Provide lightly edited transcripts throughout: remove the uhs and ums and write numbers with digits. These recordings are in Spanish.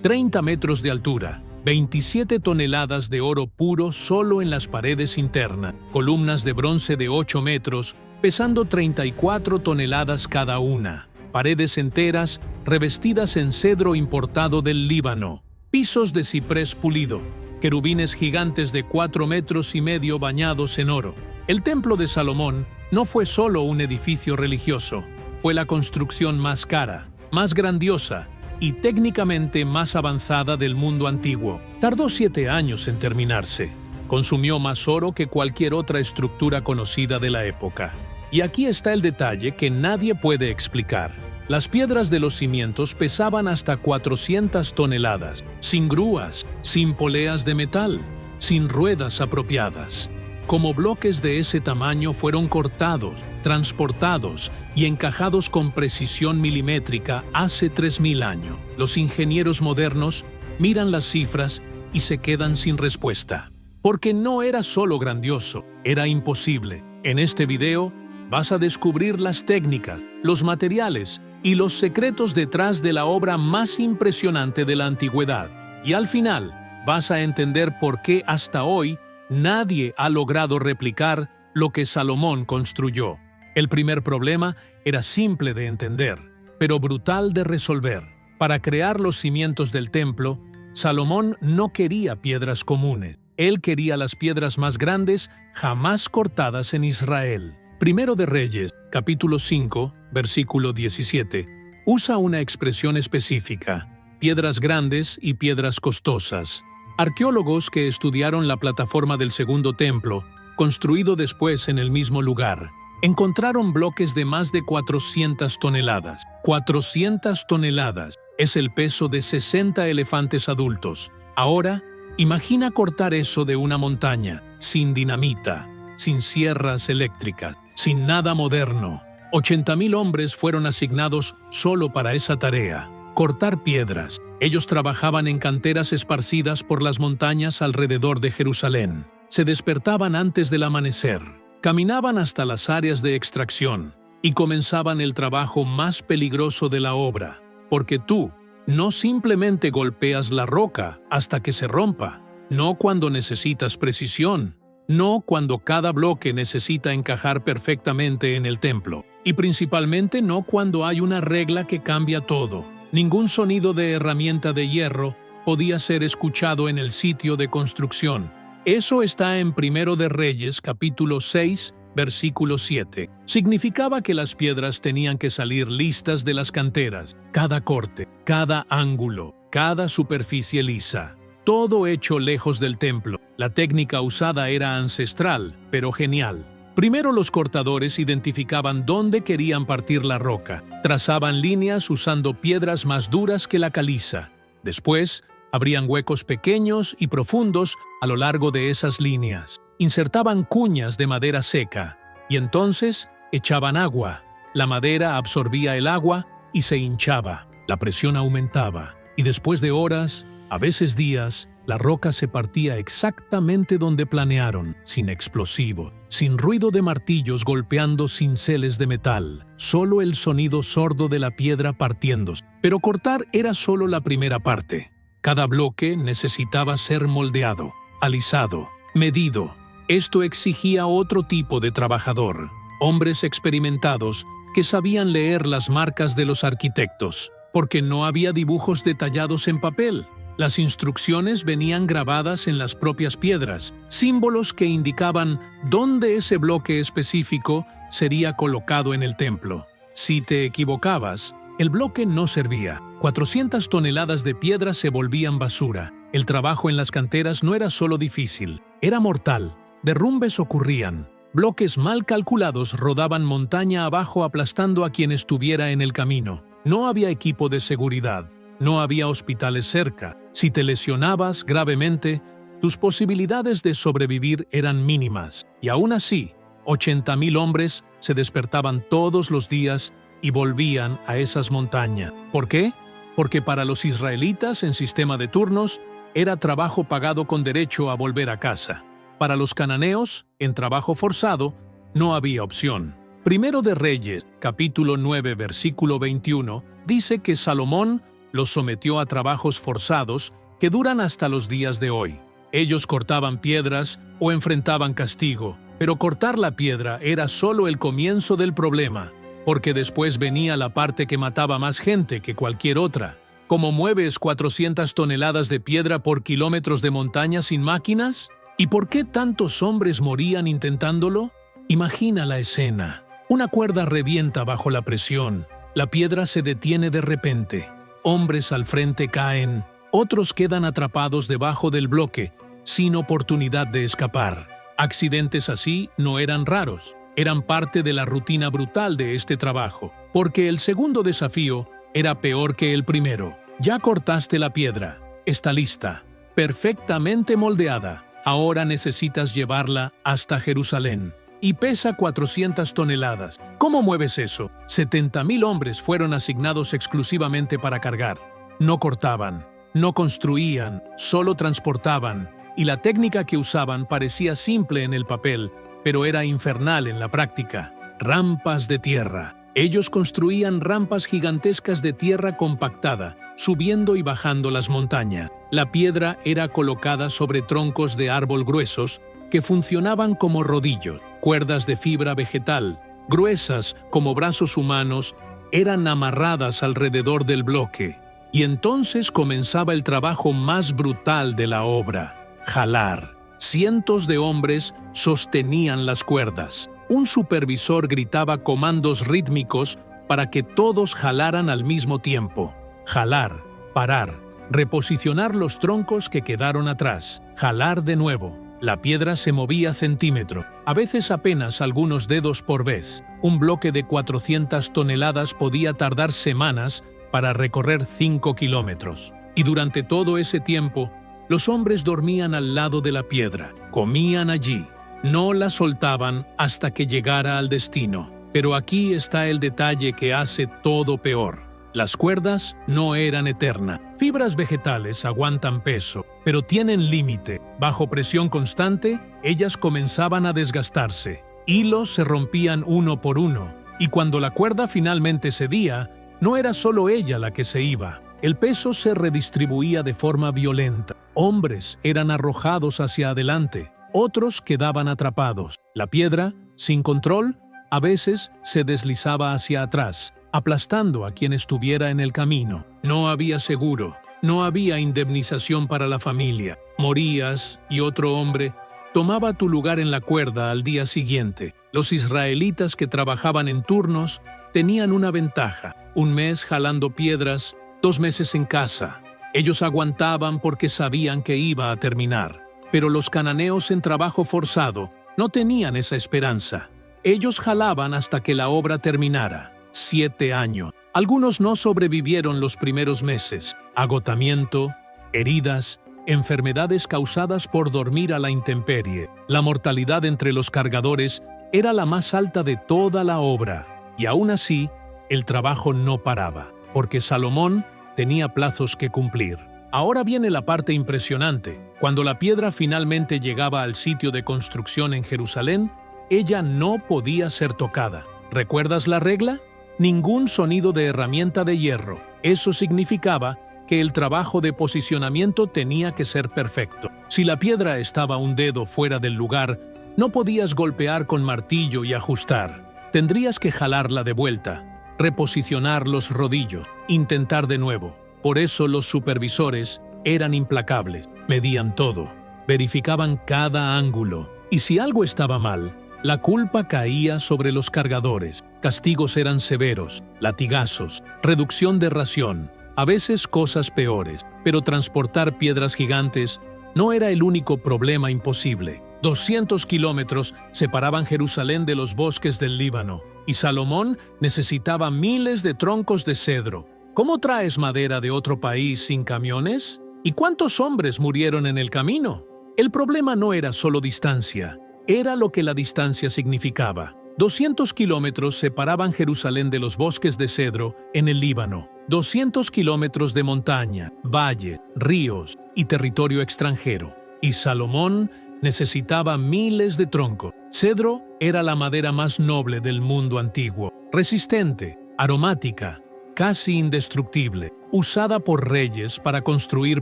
30 metros de altura, 27 toneladas de oro puro solo en las paredes internas, columnas de bronce de 8 metros, pesando 34 toneladas cada una, paredes enteras revestidas en cedro importado del Líbano, pisos de ciprés pulido, querubines gigantes de 4 metros y medio bañados en oro. El Templo de Salomón no fue solo un edificio religioso, fue la construcción más cara, más grandiosa y técnicamente más avanzada del mundo antiguo. Tardó 7 años en terminarse. Consumió más oro que cualquier otra estructura conocida de la época. Y aquí está el detalle que nadie puede explicar. Las piedras de los cimientos pesaban hasta 400 toneladas, sin grúas, sin poleas de metal, sin ruedas apropiadas. Como bloques de ese tamaño fueron cortados, transportados y encajados con precisión milimétrica hace 3000 años. Los ingenieros modernos miran las cifras y se quedan sin respuesta. Porque no era solo grandioso, era imposible. En este video vas a descubrir las técnicas, los materiales y los secretos detrás de la obra más impresionante de la antigüedad. Y al final vas a entender por qué hasta hoy nadie ha logrado replicar lo que Salomón construyó. El primer problema era simple de entender, pero brutal de resolver. Para crear los cimientos del templo, Salomón no quería piedras comunes. Él quería las piedras más grandes jamás cortadas en Israel. Primero de Reyes, capítulo 5, versículo 17, usa una expresión específica: piedras grandes y piedras costosas. Arqueólogos que estudiaron la plataforma del segundo templo, construido después en el mismo lugar, encontraron bloques de más de 400 toneladas. 400 toneladas es el peso de 60 elefantes adultos. Ahora, imagina cortar eso de una montaña, sin dinamita, sin sierras eléctricas, sin nada moderno. 80,000 hombres fueron asignados solo para esa tarea: cortar piedras. Ellos trabajaban en canteras esparcidas por las montañas alrededor de Jerusalén. Se despertaban antes del amanecer, caminaban hasta las áreas de extracción y comenzaban el trabajo más peligroso de la obra, porque tú no simplemente golpeas la roca hasta que se rompa, no cuando necesitas precisión, no cuando cada bloque necesita encajar perfectamente en el templo, y principalmente no cuando hay una regla que cambia todo. Ningún sonido de herramienta de hierro podía ser escuchado en el sitio de construcción. Eso está en Primero de Reyes, capítulo 6, versículo 7. Significaba que las piedras tenían que salir listas de las canteras, cada corte, cada ángulo, cada superficie lisa. Todo hecho lejos del templo. La técnica usada era ancestral, pero genial. Primero los cortadores identificaban dónde querían partir la roca. Trazaban líneas usando piedras más duras que la caliza. Después, abrían huecos pequeños y profundos a lo largo de esas líneas. Insertaban cuñas de madera seca y entonces echaban agua. La madera absorbía el agua y se hinchaba. La presión aumentaba y después de horas, a veces días, la roca se partía exactamente donde planearon, sin explosivos, sin ruido de martillos golpeando cinceles de metal, solo el sonido sordo de la piedra partiéndose. Pero cortar era solo la primera parte. Cada bloque necesitaba ser moldeado, alisado, medido. Esto exigía otro tipo de trabajador, hombres experimentados que sabían leer las marcas de los arquitectos, porque no había dibujos detallados en papel. Las instrucciones venían grabadas en las propias piedras, símbolos que indicaban dónde ese bloque específico sería colocado en el templo. Si te equivocabas, el bloque no servía. 400 toneladas de piedra se volvían basura. El trabajo en las canteras no era solo difícil, era mortal. Derrumbes ocurrían. Bloques mal calculados rodaban montaña abajo aplastando a quien estuviera en el camino. No había equipo de seguridad. No había hospitales cerca. Si te lesionabas gravemente, tus posibilidades de sobrevivir eran mínimas. Y aún así, 80,000 hombres se despertaban todos los días y volvían a esas montañas. ¿Por qué? Porque para los israelitas en sistema de turnos era trabajo pagado con derecho a volver a casa. Para los cananeos, en trabajo forzado, no había opción. Primero de Reyes, capítulo 9, versículo 21, dice que Salomón los sometió a trabajos forzados que duran hasta los días de hoy. Ellos cortaban piedras o enfrentaban castigo, pero cortar la piedra era solo el comienzo del problema, porque después venía la parte que mataba más gente que cualquier otra. ¿Cómo mueves 400 toneladas de piedra por kilómetros de montaña sin máquinas? ¿Y por qué tantos hombres morían intentándolo? Imagina la escena. Una cuerda revienta bajo la presión. La piedra se detiene de repente. Hombres al frente caen. Otros quedan atrapados debajo del bloque, sin oportunidad de escapar. Accidentes así no eran raros. Eran parte de la rutina brutal de este trabajo, porque el segundo desafío era peor que el primero. Ya cortaste la piedra. Está lista. Perfectamente moldeada. Ahora necesitas llevarla hasta Jerusalén. Y pesa 400 toneladas. ¿Cómo mueves eso? 70.000 hombres fueron asignados exclusivamente para cargar. No cortaban, no construían, solo transportaban. Y la técnica que usaban parecía simple en el papel, pero era infernal en la práctica. Rampas de tierra. Ellos construían rampas gigantescas de tierra compactada, subiendo y bajando las montañas. La piedra era colocada sobre troncos de árbol gruesos que funcionaban como rodillos. Cuerdas de fibra vegetal, gruesas como brazos humanos, eran amarradas alrededor del bloque. Y entonces comenzaba el trabajo más brutal de la obra: jalar. Cientos de hombres sostenían las cuerdas. Un supervisor gritaba comandos rítmicos para que todos jalaran al mismo tiempo. Jalar, parar, reposicionar los troncos que quedaron atrás, jalar de nuevo. La piedra se movía centímetro, a veces apenas algunos dedos por vez. Un bloque de 400 toneladas podía tardar semanas para recorrer 5 kilómetros. Y durante todo ese tiempo, los hombres dormían al lado de la piedra, comían allí. No la soltaban hasta que llegara al destino. Pero aquí está el detalle que hace todo peor. Las cuerdas no eran eternas. Fibras vegetales aguantan peso, pero tienen límite. Bajo presión constante, ellas comenzaban a desgastarse. Hilos se rompían uno por uno, y cuando la cuerda finalmente cedía, no era solo ella la que se iba. El peso se redistribuía de forma violenta. Hombres eran arrojados hacia adelante. Otros quedaban atrapados. La piedra, sin control, a veces se deslizaba hacia atrás, aplastando a quien estuviera en el camino. No había seguro, no había indemnización para la familia. Morías y otro hombre tomaba tu lugar en la cuerda al día siguiente. Los israelitas que trabajaban en turnos tenían una ventaja: 1 mes jalando piedras, 2 meses en casa. Ellos aguantaban porque sabían que iba a terminar. Pero los cananeos en trabajo forzado no tenían esa esperanza. Ellos jalaban hasta que la obra terminara. 7 años. Algunos no sobrevivieron los primeros meses. Agotamiento, heridas, enfermedades causadas por dormir a la intemperie. La mortalidad entre los cargadores era la más alta de toda la obra. Y aún así, el trabajo no paraba, porque Salomón tenía plazos que cumplir. Ahora viene la parte impresionante. Cuando la piedra finalmente llegaba al sitio de construcción en Jerusalén, ella no podía ser tocada. ¿Recuerdas la regla? Ningún sonido de herramienta de hierro. Eso significaba que el trabajo de posicionamiento tenía que ser perfecto. Si la piedra estaba un dedo fuera del lugar, no podías golpear con martillo y ajustar. Tendrías que jalarla de vuelta, reposicionar los rodillos, intentar de nuevo. Por eso los supervisores eran implacables, medían todo, verificaban cada ángulo, y si algo estaba mal, la culpa caía sobre los cargadores. Castigos eran severos, latigazos, reducción de ración, a veces cosas peores, pero transportar piedras gigantes no era el único problema imposible. 200 kilómetros separaban Jerusalén de los bosques del Líbano, y Salomón necesitaba miles de troncos de cedro. ¿Cómo traes madera de otro país sin camiones? ¿Y cuántos hombres murieron en el camino? El problema no era solo distancia, era lo que la distancia significaba. 200 kilómetros separaban Jerusalén de los bosques de cedro en el Líbano. 200 kilómetros de montaña, valle, ríos y territorio extranjero. Y Salomón necesitaba miles de troncos. Cedro era la madera más noble del mundo antiguo, resistente, aromática, casi indestructible. usada por reyes para construir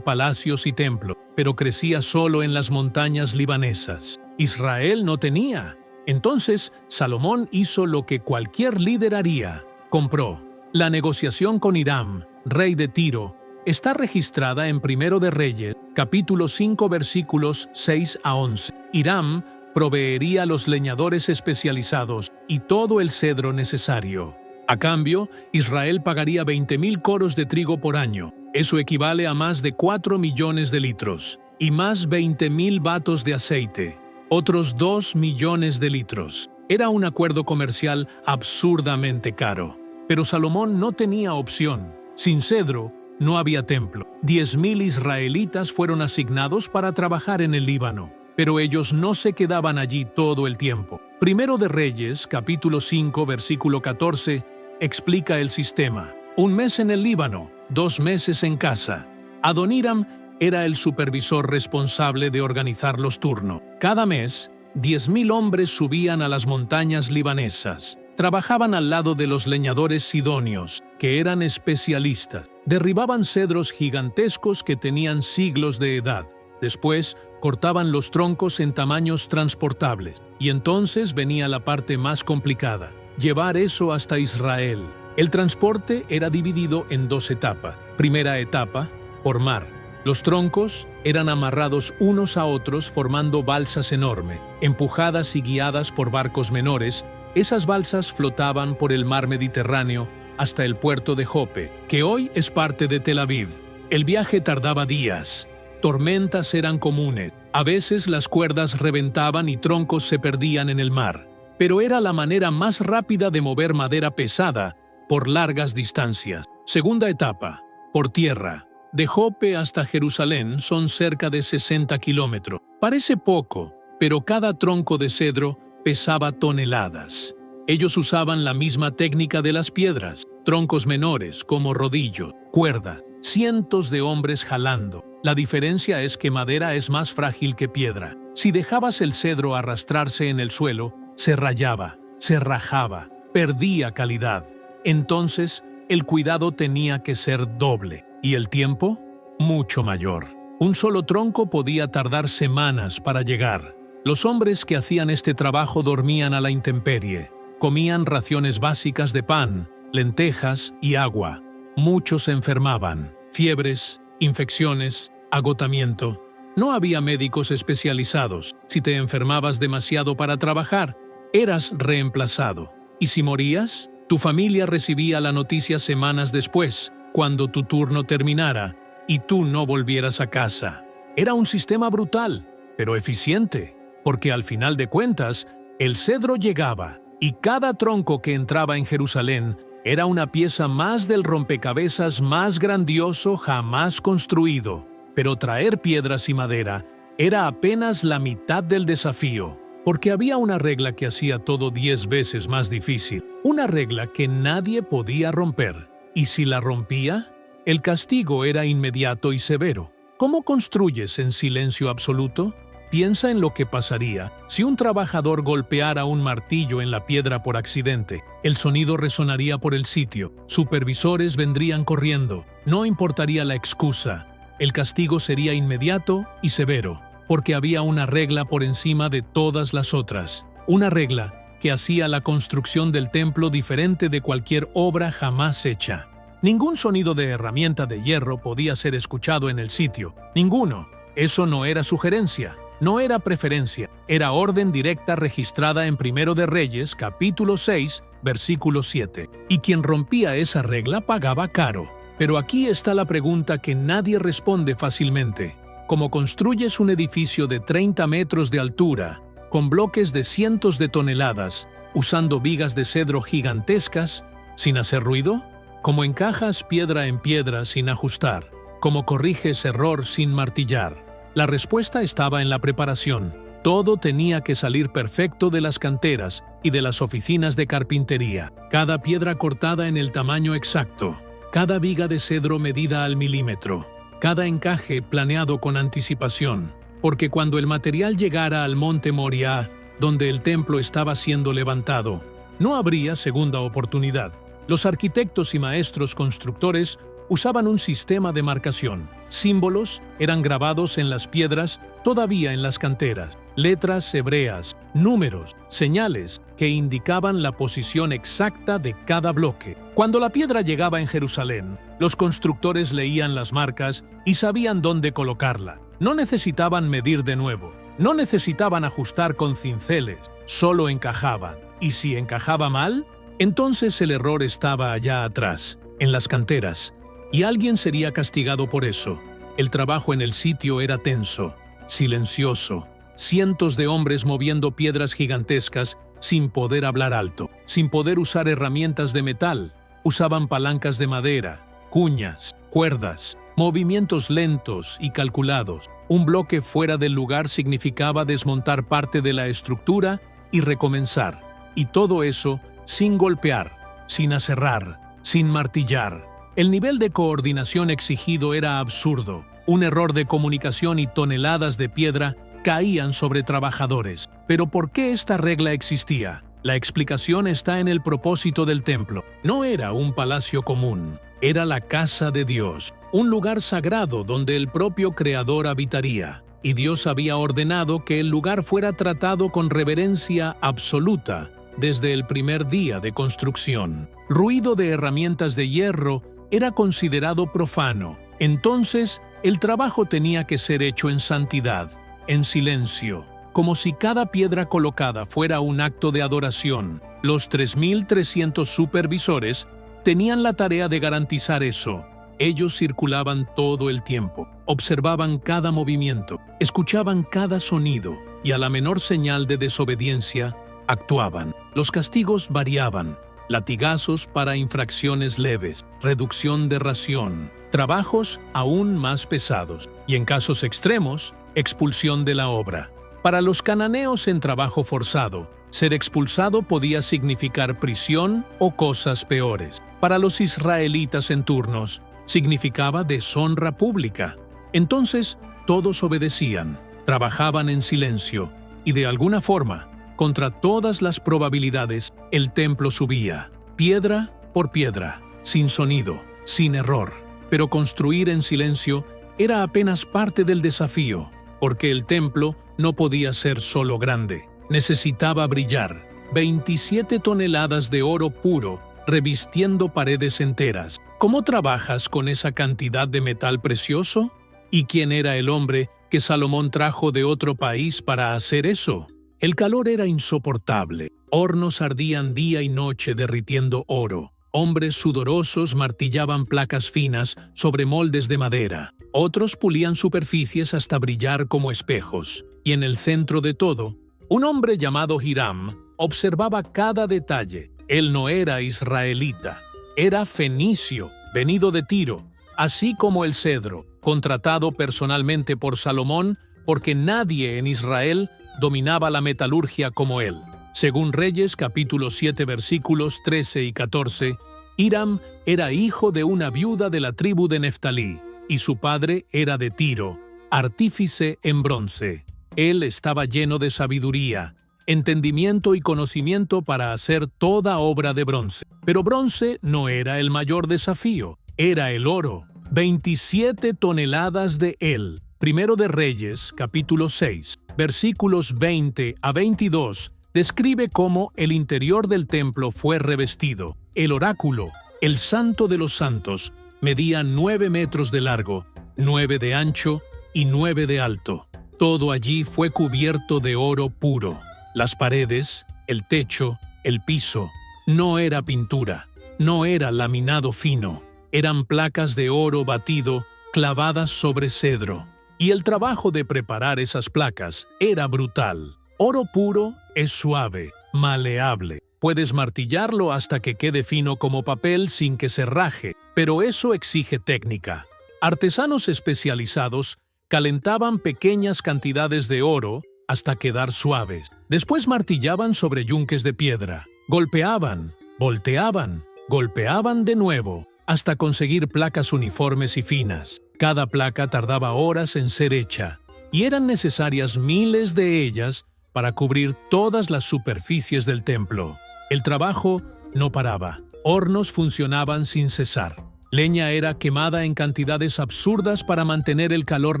palacios y templos, pero crecía solo en las montañas libanesas. Israel no tenía. Entonces, Salomón hizo lo que cualquier líder haría: compró. La negociación con Hiram, rey de Tiro, está registrada en Primero de Reyes, capítulo 5, versículos 6 a 11. Hiram proveería los leñadores especializados y todo el cedro necesario. A cambio, Israel pagaría 20,000 coros de trigo por año. Eso equivale a más de 4 millones de litros. Y más 20,000 batos de aceite. Otros 2 millones de litros. Era un acuerdo comercial absurdamente caro. Pero Salomón no tenía opción. Sin cedro, no había templo. 10,000 israelitas fueron asignados para trabajar en el Líbano. Pero ellos no se quedaban allí todo el tiempo. Primero de Reyes, capítulo 5, versículo 14, explica el sistema. 1 mes en el Líbano, 2 meses en casa. Adoniram era el supervisor responsable de organizar los turnos. Cada mes, 10,000 hombres subían a las montañas libanesas. Trabajaban al lado de los leñadores sidonios, que eran especialistas. Derribaban cedros gigantescos que tenían siglos de edad. Después, cortaban los troncos en tamaños transportables. Y entonces venía la parte más complicada: llevar eso hasta Israel. El transporte era dividido en 2 etapas. Primera etapa, por mar. Los troncos eran amarrados unos a otros formando balsas enormes. Empujadas y guiadas por barcos menores, esas balsas flotaban por el mar Mediterráneo hasta el puerto de Jope, que hoy es parte de Tel Aviv. El viaje tardaba días. Tormentas eran comunes. A veces las cuerdas reventaban y troncos se perdían en el mar. Pero era la manera más rápida de mover madera pesada por largas distancias. Segunda etapa, por tierra. De Jope hasta Jerusalén son cerca de 60 kilómetros. Parece poco, pero cada tronco de cedro pesaba toneladas. Ellos usaban la misma técnica de las piedras, troncos menores como rodillos, cuerdas, cientos de hombres jalando. La diferencia es que madera es más frágil que piedra. Si dejabas el cedro arrastrarse en el suelo, se rayaba, se rajaba, perdía calidad. Entonces, el cuidado tenía que ser doble. ¿Y el tiempo? Mucho mayor. Un solo tronco podía tardar semanas para llegar. Los hombres que hacían este trabajo dormían a la intemperie. Comían raciones básicas de pan, lentejas y agua. Muchos se enfermaban. Fiebres, infecciones, agotamiento. No había médicos especializados. Si te enfermabas demasiado para trabajar, eras reemplazado. ¿Y si morías? Tu familia recibía la noticia semanas después, cuando tu turno terminara y tú no volvieras a casa. Era un sistema brutal, pero eficiente, porque al final de cuentas, el cedro llegaba y cada tronco que entraba en Jerusalén era una pieza más del rompecabezas más grandioso jamás construido. Pero traer piedras y madera era apenas la mitad del desafío, porque había una regla que hacía todo 10 veces más difícil. Una regla que nadie podía romper. Y si la rompía, el castigo era inmediato y severo. ¿Cómo construyes en silencio absoluto? Piensa en lo que pasaría si un trabajador golpeara un martillo en la piedra por accidente. El sonido resonaría por el sitio. Supervisores vendrían corriendo. No importaría la excusa. El castigo sería inmediato y severo, porque había una regla por encima de todas las otras. Una regla que hacía la construcción del templo diferente de cualquier obra jamás hecha. Ningún sonido de herramienta de hierro podía ser escuchado en el sitio. Ninguno. Eso no era sugerencia. No era preferencia, era orden directa registrada en Primero de Reyes, capítulo 6, versículo 7. Y quien rompía esa regla pagaba caro. Pero aquí está la pregunta que nadie responde fácilmente. ¿Cómo construyes un edificio de 30 metros de altura, con bloques de cientos de toneladas, usando vigas de cedro gigantescas, sin hacer ruido? ¿Cómo encajas piedra en piedra sin ajustar? ¿Cómo corriges error sin martillar? La respuesta estaba en la preparación. Todo tenía que salir perfecto de las canteras y de las oficinas de carpintería. Cada piedra cortada en el tamaño exacto. Cada viga de cedro medida al milímetro. Cada encaje planeado con anticipación. Porque cuando el material llegara al monte Moriah, donde el templo estaba siendo levantado, no habría segunda oportunidad. Los arquitectos y maestros constructores usaban un sistema de marcación. Símbolos eran grabados en las piedras, todavía en las canteras. Letras hebreas, números, señales que indicaban la posición exacta de cada bloque. Cuando la piedra llegaba en Jerusalén, los constructores leían las marcas y sabían dónde colocarla. No necesitaban medir de nuevo, no necesitaban ajustar con cinceles, solo encajaban. Y si encajaba mal, entonces el error estaba allá atrás, en las canteras, y alguien sería castigado por eso. El trabajo en el sitio era tenso, silencioso. Cientos de hombres moviendo piedras gigantescas sin poder hablar alto, sin poder usar herramientas de metal. Usaban palancas de madera, cuñas, cuerdas, movimientos lentos y calculados. Un bloque fuera del lugar significaba desmontar parte de la estructura y recomenzar. Y todo eso sin golpear, sin aserrar, sin martillar. El nivel de coordinación exigido era absurdo. Un error de comunicación y toneladas de piedra caían sobre trabajadores. Pero ¿por qué esta regla existía? La explicación está en el propósito del templo. No era un palacio común, era la casa de Dios, un lugar sagrado donde el propio Creador habitaría. Y Dios había ordenado que el lugar fuera tratado con reverencia absoluta desde el primer día de construcción. Ruido de herramientas de hierro era considerado profano. Entonces, el trabajo tenía que ser hecho en santidad, en silencio, como si cada piedra colocada fuera un acto de adoración. Los 3.300 supervisores tenían la tarea de garantizar eso. Ellos circulaban todo el tiempo, observaban cada movimiento, escuchaban cada sonido y a la menor señal de desobediencia, actuaban. Los castigos variaban: latigazos para infracciones leves, reducción de ración, trabajos aún más pesados y, en casos extremos, expulsión de la obra. Para los cananeos en trabajo forzado, ser expulsado podía significar prisión o cosas peores. Para los israelitas en turnos, significaba deshonra pública. Entonces, todos obedecían, trabajaban en silencio y, de alguna forma, contra todas las probabilidades, el templo subía, piedra por piedra, sin sonido, sin error. Pero construir en silencio era apenas parte del desafío, porque el templo no podía ser solo grande, necesitaba brillar. 27 toneladas de oro puro revistiendo paredes enteras. ¿Cómo trabajas con esa cantidad de metal precioso? ¿Y quién era el hombre que Salomón trajo de otro país para hacer eso? El calor era insoportable. Hornos ardían día y noche derritiendo oro. Hombres sudorosos martillaban placas finas sobre moldes de madera. Otros pulían superficies hasta brillar como espejos. Y en el centro de todo, un hombre llamado Hiram observaba cada detalle. Él no era israelita, era fenicio, venido de Tiro, así como el cedro, contratado personalmente por Salomón porque nadie en Israel dominaba la metalurgia como él. Según Reyes capítulo 7 versículos 13 y 14, Hiram era hijo de una viuda de la tribu de Neftalí, y su padre era de Tiro, artífice en bronce. Él estaba lleno de sabiduría, entendimiento y conocimiento para hacer toda obra de bronce. Pero bronce no era el mayor desafío, era el oro, 27 toneladas de él. Primero de Reyes, capítulo 6, versículos 20 a 22, describe cómo el interior del templo fue revestido. El oráculo, el santo de los santos, medía 9 metros de largo, 9 de ancho y 9 de alto. Todo allí fue cubierto de oro puro. Las paredes, el techo, el piso, no era pintura, no era laminado fino, eran placas de oro batido clavadas sobre cedro. Y el trabajo de preparar esas placas era brutal. Oro puro es suave, maleable. Puedes martillarlo hasta que quede fino como papel sin que se raje, pero eso exige técnica. Artesanos especializados calentaban pequeñas cantidades de oro hasta quedar suaves. Después martillaban sobre yunques de piedra. Golpeaban, volteaban, golpeaban de nuevo, hasta conseguir placas uniformes y finas. Cada placa tardaba horas en ser hecha, y eran necesarias miles de ellas para cubrir todas las superficies del templo. El trabajo no paraba. Hornos funcionaban sin cesar. Leña era quemada en cantidades absurdas para mantener el calor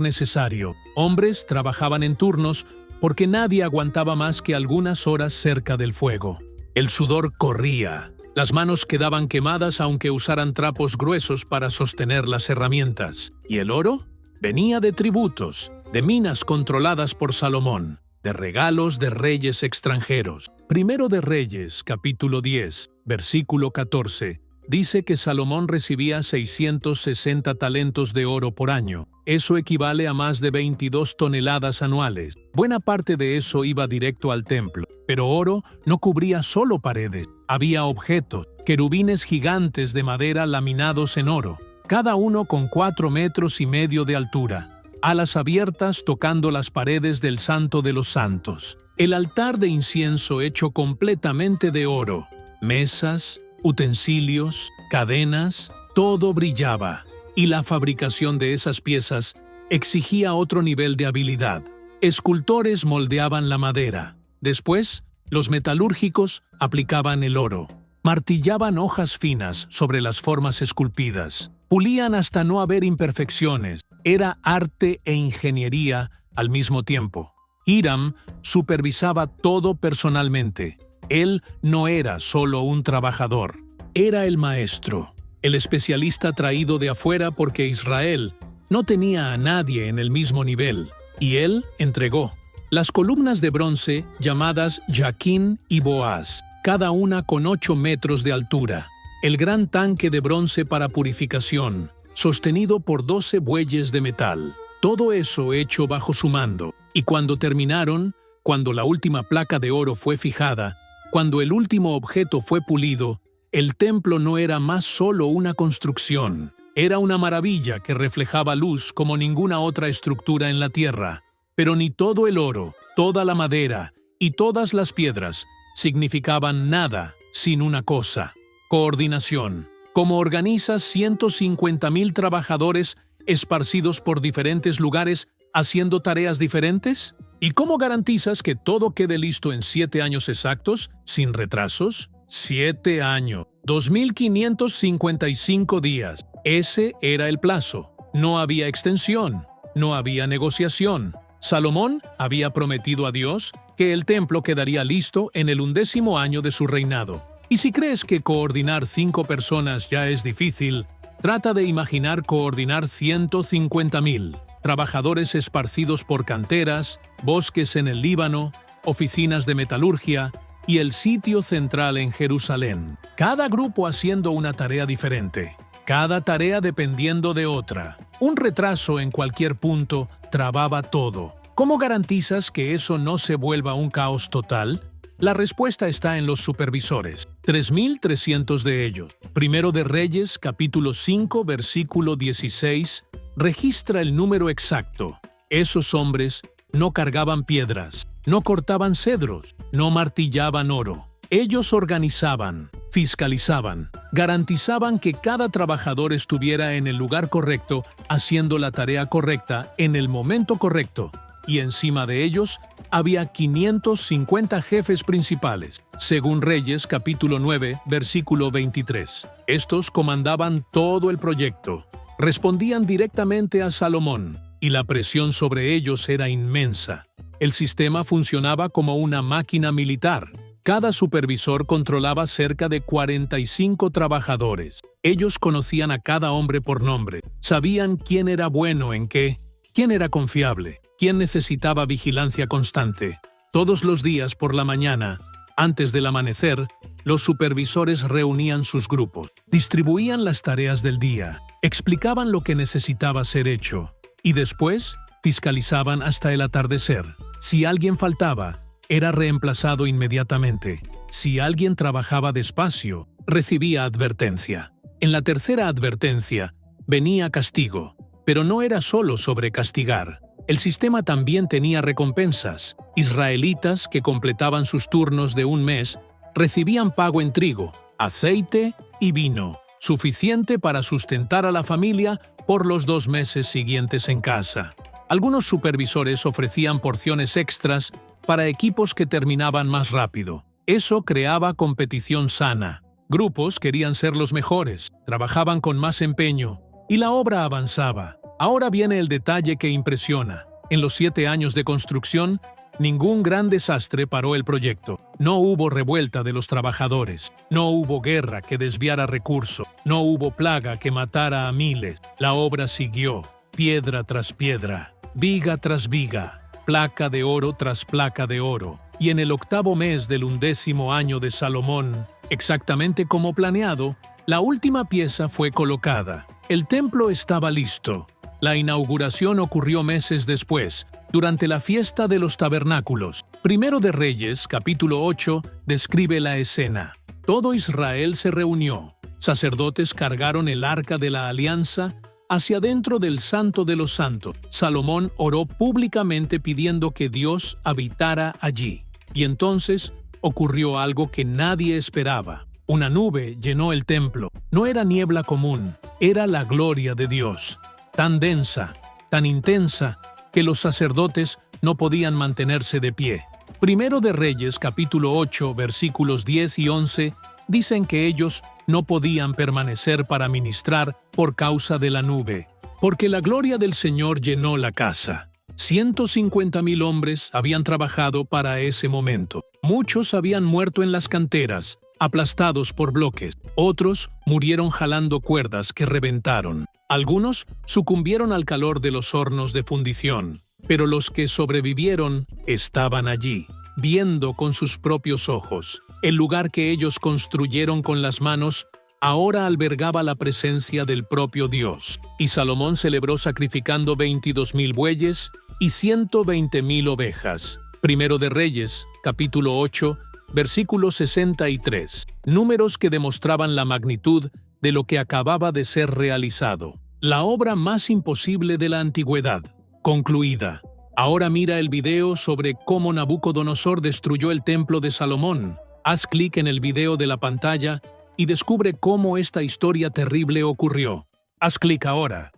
necesario. Hombres trabajaban en turnos porque nadie aguantaba más que algunas horas cerca del fuego. El sudor corría. Las manos quedaban quemadas aunque usaran trapos gruesos para sostener las herramientas. ¿Y el oro? Venía de tributos, de minas controladas por Salomón, de regalos de reyes extranjeros. Primero de Reyes, capítulo 10, versículo 14, dice que Salomón recibía 660 talentos de oro por año. Eso equivale a más de 22 toneladas anuales. Buena parte de eso iba directo al templo. Pero oro no cubría solo paredes. Había objetos, querubines gigantes de madera laminados en oro, cada uno con 4,5 metros de altura. Alas abiertas tocando las paredes del Santo de los Santos. El altar de incienso hecho completamente de oro. Mesas, utensilios, cadenas, todo brillaba. Y la fabricación de esas piezas exigía otro nivel de habilidad. Escultores moldeaban la madera. Después, los metalúrgicos aplicaban el oro. Martillaban hojas finas sobre las formas esculpidas. Pulían hasta no haber imperfecciones. Era arte e ingeniería al mismo tiempo. Hiram supervisaba todo personalmente. Él no era solo un trabajador, era el maestro, el especialista traído de afuera porque Israel no tenía a nadie en el mismo nivel, y él entregó las columnas de bronce llamadas Jaquín y Boaz, cada una con 8 metros de altura, el gran tanque de bronce para purificación, sostenido por 12 bueyes de metal, todo eso hecho bajo su mando, y cuando terminaron, cuando la última placa de oro fue fijada, cuando el último objeto fue pulido, el templo no era más solo una construcción. Era una maravilla que reflejaba luz como ninguna otra estructura en la tierra. Pero ni todo el oro, toda la madera y todas las piedras significaban nada sin una cosa: coordinación. ¿Cómo organizas 150,000 trabajadores esparcidos por diferentes lugares haciendo tareas diferentes? ¿Y cómo garantizas que todo quede listo en 7 años exactos, sin retrasos? 7 años, 2,555 días. Ese era el plazo. No había extensión, no había negociación. Salomón había prometido a Dios que el templo quedaría listo en el 11º año de su reinado. Y si crees que coordinar 5 personas ya es difícil, trata de imaginar coordinar 150,000. Trabajadores esparcidos por canteras, bosques en el Líbano, oficinas de metalurgia y el sitio central en Jerusalén. Cada grupo haciendo una tarea diferente, cada tarea dependiendo de otra. Un retraso en cualquier punto trababa todo. ¿Cómo garantizas que eso no se vuelva un caos total? La respuesta está en los supervisores, 3,300 de ellos. Primero de Reyes, capítulo 5, versículo 16, registra el número exacto. Esos hombres no cargaban piedras, no cortaban cedros, no martillaban oro. Ellos organizaban, fiscalizaban, garantizaban que cada trabajador estuviera en el lugar correcto, haciendo la tarea correcta en el momento correcto. Y encima de ellos había 550 jefes principales, según Reyes capítulo 9, versículo 23. Estos comandaban todo el proyecto. Respondían directamente a Salomón, y la presión sobre ellos era inmensa. El sistema funcionaba como una máquina militar. Cada supervisor controlaba cerca de 45 trabajadores. Ellos conocían a cada hombre por nombre, sabían quién era bueno en qué, quién era confiable, quién necesitaba vigilancia constante. Todos los días por la mañana, antes del amanecer, los supervisores reunían sus grupos, distribuían las tareas del día, explicaban lo que necesitaba ser hecho y después fiscalizaban hasta el atardecer. Si alguien faltaba, era reemplazado inmediatamente. Si alguien trabajaba despacio, recibía advertencia. En la tercera advertencia, venía castigo, pero no era solo sobre castigar. El sistema también tenía recompensas. Israelitas que completaban sus turnos de un mes recibían pago en trigo, aceite y vino, suficiente para sustentar a la familia por los 2 meses siguientes en casa. Algunos supervisores ofrecían porciones extras para equipos que terminaban más rápido. Eso creaba competición sana. Grupos querían ser los mejores, trabajaban con más empeño, y la obra avanzaba. Ahora viene el detalle que impresiona. En los 7 años de construcción, ningún gran desastre paró el proyecto. No hubo revuelta de los trabajadores. No hubo guerra que desviara recursos. No hubo plaga que matara a miles. La obra siguió, piedra tras piedra, viga tras viga, placa de oro tras placa de oro. Y en el 8º mes del 11º año de Salomón, exactamente como planeado, la última pieza fue colocada. El templo estaba listo. La inauguración ocurrió meses después, durante la fiesta de los tabernáculos. Primero de Reyes, capítulo 8, describe la escena. Todo Israel se reunió. Sacerdotes cargaron el arca de la alianza hacia dentro del Santo de los Santos. Salomón oró públicamente pidiendo que Dios habitara allí. Y entonces ocurrió algo que nadie esperaba. Una nube llenó el templo. No era niebla común, era la gloria de Dios. Tan densa, tan intensa, que los sacerdotes no podían mantenerse de pie. Primero de Reyes, capítulo 8, versículos 10 y 11, dicen que ellos no podían permanecer para ministrar por causa de la nube, porque la gloria del Señor llenó la casa. 150,000 hombres habían trabajado para ese momento. Muchos habían muerto en las canteras, aplastados por bloques. Otros murieron jalando cuerdas que reventaron. Algunos sucumbieron al calor de los hornos de fundición. Pero los que sobrevivieron estaban allí, viendo con sus propios ojos. El lugar que ellos construyeron con las manos ahora albergaba la presencia del propio Dios. Y Salomón celebró sacrificando 22,000 bueyes y 120,000 ovejas. Primero de Reyes, capítulo 8, versículo 63. Números que demostraban la magnitud de lo que acababa de ser realizado. La obra más imposible de la antigüedad, concluida. Ahora mira el video sobre cómo Nabucodonosor destruyó el templo de Salomón. Haz clic en el video de la pantalla y descubre cómo esta historia terrible ocurrió. Haz clic ahora.